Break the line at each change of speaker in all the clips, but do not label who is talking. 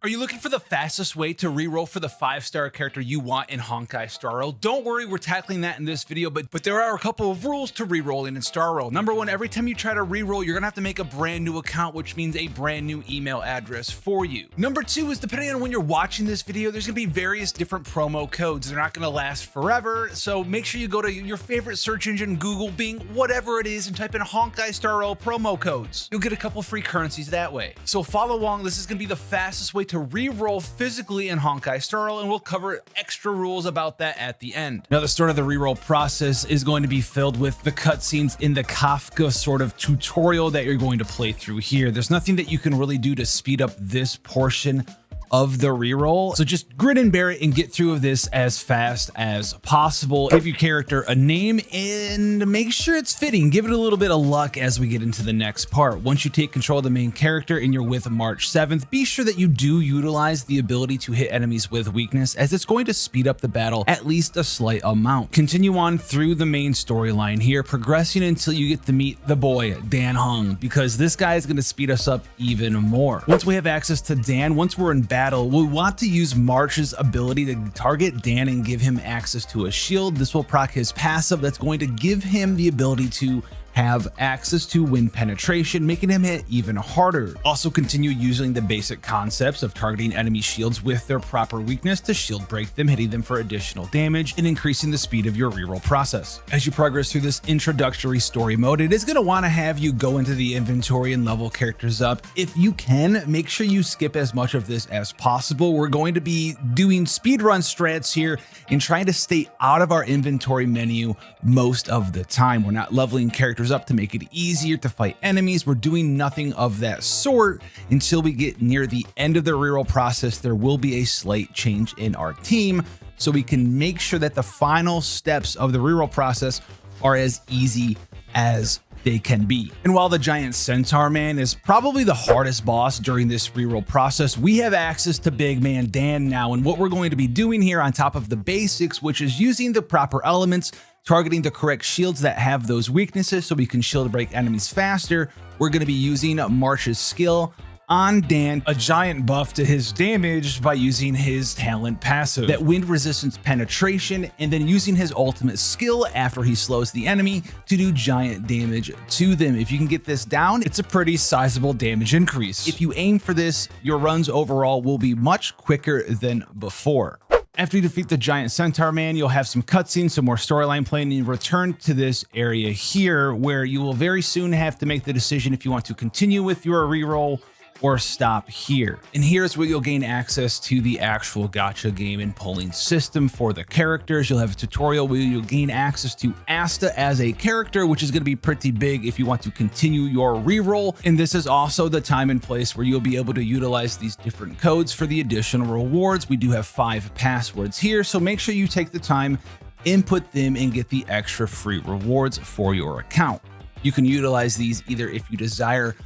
Are you looking for the fastest way to reroll for the 5-star character you want in Honkai Star Rail? Don't worry, we're tackling that in this video, but there are a couple of rules to rerolling in Star Rail. Number one, every time you try to reroll, you're gonna have to make a brand new account, which means a brand new email address for you. Number two is, depending on when you're watching this video, there's gonna be various different promo codes. They're not gonna last forever, so make sure you go to your favorite search engine, Google, Bing, whatever it is, and type in Honkai Star Rail promo codes. You'll get a couple free currencies that way. So follow along. This is gonna be the fastest way to reroll physically in Honkai Star Rail, and we'll cover extra rules about that at the end. Now, the start of the reroll process is going to be filled with the cutscenes in the Kafka sort of tutorial that you're going to play through here. There's nothing that you can really do to speed up this portion of the reroll, so just grit and bear it and get through this as fast as possible. Give your character a name and make sure it's fitting. Give it a little bit of luck as we get into the next part. Once you take control of the main character and you're with March 7th, be sure that you do utilize the ability to hit enemies with weakness, as it's going to speed up the battle at least a slight amount. Continue on through the main storyline here, progressing until you get to meet the boy Dan Hung, because this guy is going to speed us up even more. Once we have access to Dan, once we're in battle, we want to use March's ability to target Dan and give him access to a shield. This will proc his passive that's going to give him the ability to have access to wind penetration, making him hit even harder. Also continue using the basic concepts of targeting enemy shields with their proper weakness to shield break them, hitting them for additional damage and increasing the speed of your reroll process. As you progress through this introductory story mode, it is going to want to have you go into the inventory and level characters up. If you can, make sure you skip as much of this as possible. We're going to be doing speedrun strats here and trying to stay out of our inventory menu most of the time. We're not leveling characters up to make it easier to fight enemies. We're doing nothing of that sort until we get near the end of the reroll process. There will be a slight change in our team, so we can make sure that the final steps of the reroll process are as easy as they can be. And while the giant centaur man is probably the hardest boss during this reroll process, we have access to big man Dan now, and what we're going to be doing here on top of the basics, which is using the proper elements, targeting the correct shields that have those weaknesses so we can shield break enemies faster. We're going to be using March's skill on Dan, a giant buff to his damage by using his talent passive, that wind resistance penetration, and then using his ultimate skill after he slows the enemy to do giant damage to them. If you can get this down, it's a pretty sizable damage increase. If you aim for this, your runs overall will be much quicker than before. After you defeat the giant centaur man, you'll have some cutscenes, some more storyline playing, and you return to this area here where you will very soon have to make the decision if you want to continue with your reroll or stop here. And here's where you'll gain access to the actual gacha game and polling system for the characters. You'll have a tutorial where you'll gain access to Asta as a character, which is going to be pretty big if you want to continue your reroll. And this is also the time and place where you'll be able to utilize these different codes for the additional rewards. We do have 5 passwords here, so make sure you take the time, input them, and get the extra free rewards for your account. You can utilize these either if you desire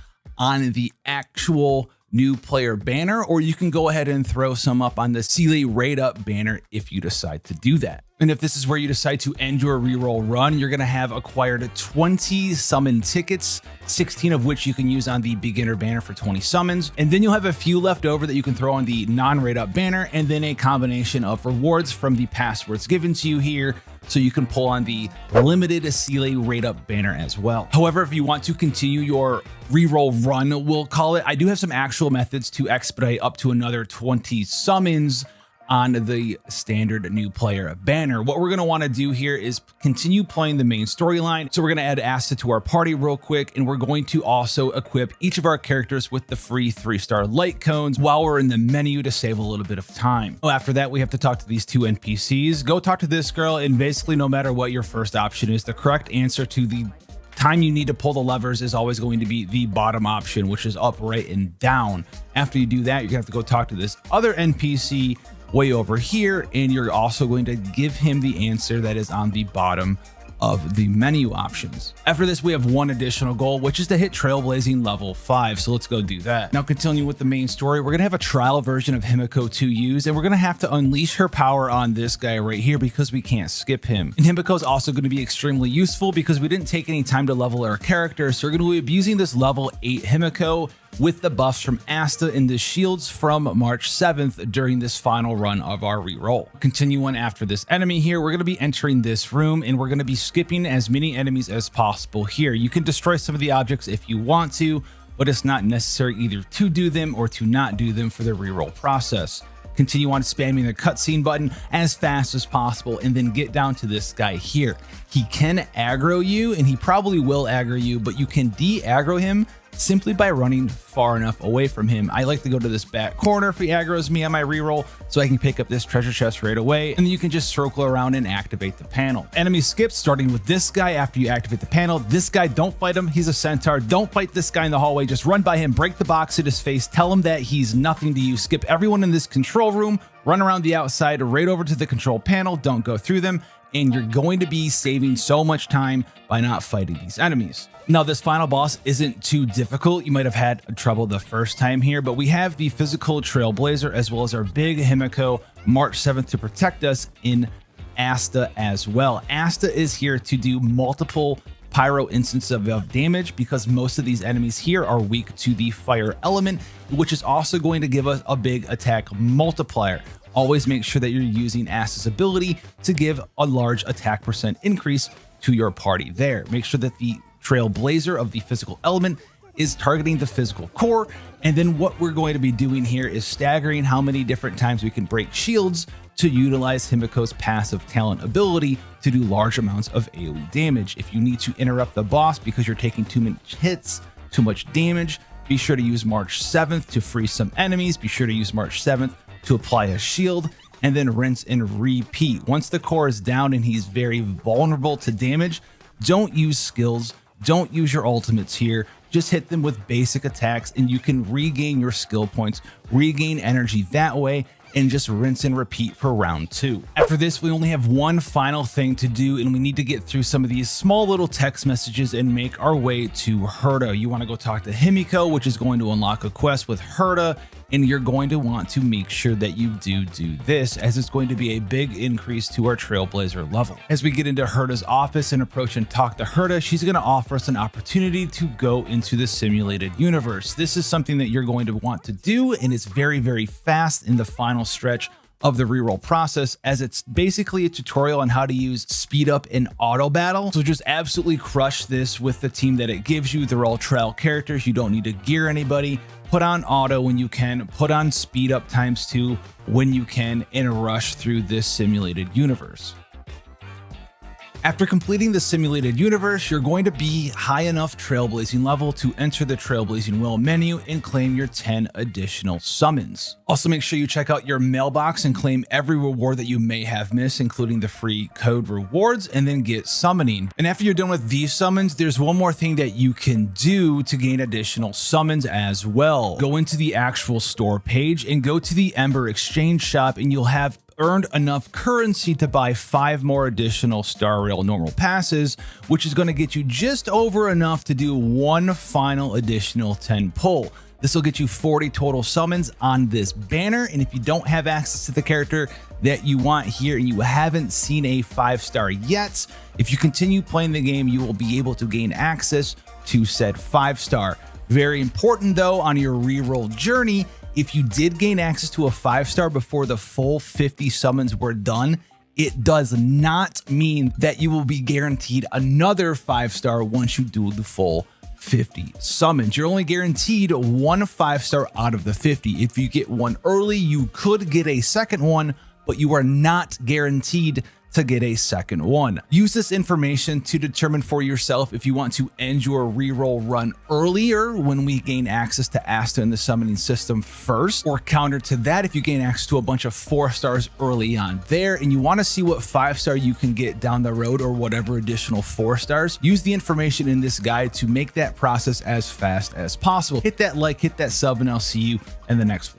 on the actual new player banner, or you can go ahead and throw some up on the Sealy Rate Up banner if you decide to do that. And if this is where you decide to end your reroll run, you're going to have acquired 20 summon tickets, 16 of which you can use on the beginner banner for 20 summons. And then you'll have a few left over that you can throw on the non-rate up banner, and then a combination of rewards from the passwords given to you here, so you can pull on the limited Sealy Rate Up banner as well. However, if you want to continue your reroll run, we'll call it, I do have some actual methods to expedite up to another 20 summons on the standard new player banner. What we're going to want to do here is continue playing the main storyline. So we're going to add Asta to our party real quick, and we're going to also equip each of our characters with the free 3-star light cones while we're in the menu to save a little bit of time. After that, we have to talk to these 2 NPCs. Go talk to this girl, and basically no matter what your first option is, the correct answer to the time you need to pull the levers is always going to be the bottom option, which is up, right, and down. After you do that, you're gonna have to go talk to this other NPC way over here, and you're also going to give him the answer that is on the bottom of the menu options. After this, we have one additional goal, which is to hit Trailblazing level 5. So let's go do that. Now, continuing with the main story, we're gonna have a trial version of Himiko to use, and we're gonna have to unleash her power on this guy right here because we can't skip him. And Himiko is also gonna be extremely useful because we didn't take any time to level our character. So we're gonna be using this level 8 Himiko with the buffs from Asta and the shields from March 7th during this final run of our reroll. Continue on after this enemy here. We're going to be entering this room and we're going to be skipping as many enemies as possible here. You can destroy some of the objects if you want to, but it's not necessary either to do them or to not do them for the reroll process. Continue on spamming the cutscene button as fast as possible and then get down to this guy here. He can aggro you and he probably will aggro you, but you can de-aggro him simply by running far enough away from him. I like to go to this back corner if he aggroes me on my reroll so I can pick up this treasure chest right away, and then you can just circle around and activate the panel. Enemy skips starting with this guy after you activate the panel. This guy, don't fight him, he's a centaur. Don't fight this guy in the hallway, just run by him, break the box at his face, tell him that he's nothing to you. Skip everyone in this control room, run around the outside right over to the control panel, don't go through them, and you're going to be saving so much time by not fighting these enemies. Now, this final boss isn't too difficult. You might have had trouble the first time here, but we have the physical Trailblazer as well as our big Himiko March 7th to protect us in Asta as well. Asta is here to do multiple pyro instances of damage because most of these enemies here are weak to the fire element, which is also going to give us a big attack multiplier. Always make sure that you're using Asta's ability to give a large attack percent increase to your party there. Make sure that the Trailblazer of the physical element is targeting the physical core, and then what we're going to be doing here is staggering how many different times we can break shields to utilize Himiko's passive talent ability to do large amounts of AoE damage. If you need to interrupt the boss because you're taking too many hits, too much damage, be sure to use March 7th to free some enemies. Be sure to use March 7th to apply a shield, and then rinse and repeat. Once the core is down and he's very vulnerable to damage, don't use skills, don't use your ultimates here, just hit them with basic attacks and you can regain your skill points, regain energy that way, and just rinse and repeat for round 2. After this, we only have one final thing to do, and we need to get through some of these small little text messages and make our way to Herta. You want to go talk to Himiko, which is going to unlock a quest with Herta, and you're going to want to make sure that you do this, as it's going to be a big increase to our Trailblazer level. As we get into Herta's office and approach and talk to Herta, she's going to offer us an opportunity to go into the simulated universe. This is something that you're going to want to do, and it's very, very fast in the final stretch of the reroll process, as it's basically a tutorial on how to use speed up and auto battle. So just absolutely crush this with the team that it gives you. They're all trial characters. You don't need to gear anybody. Put on auto when you can, put on speed up ×2 when you can, and rush through this simulated universe. After completing the simulated universe, you're going to be high enough trailblazing level to enter the Trailblazing Wheel menu and claim your 10 additional summons. Also, make sure you check out your mailbox and claim every reward that you may have missed, including the free code rewards, and then get summoning. And after you're done with these summons, there's one more thing that you can do to gain additional summons as well. Go into the actual store page and go to the Ember Exchange shop, and you'll have earned enough currency to buy 5 more additional Star Rail normal passes, which is going to get you just over enough to do one final additional 10 pull. This will get you 40 total summons on this banner, and if you don't have access to the character that you want here and you haven't seen a 5-star yet, if you continue playing the game, you will be able to gain access to said 5-star. Very important though, on your reroll journey, if you did gain access to a 5-star before the full 50 summons were done, it does not mean that you will be guaranteed another 5-star once you do the full 50 summons. You're only guaranteed one 5-star out of the 50. If you get one early, you could get a second one, but you are not guaranteed to get a second one. Use this information to determine for yourself if you want to end your reroll run earlier when we gain access to Asta in the summoning system first, or counter to that, if you gain access to a bunch of 4-stars early on there and you want to see what 5-star you can get down the road or whatever additional 4-stars, use the information in this guide to make that process as fast as possible. Hit that like, hit that sub, and I'll see you in the next one.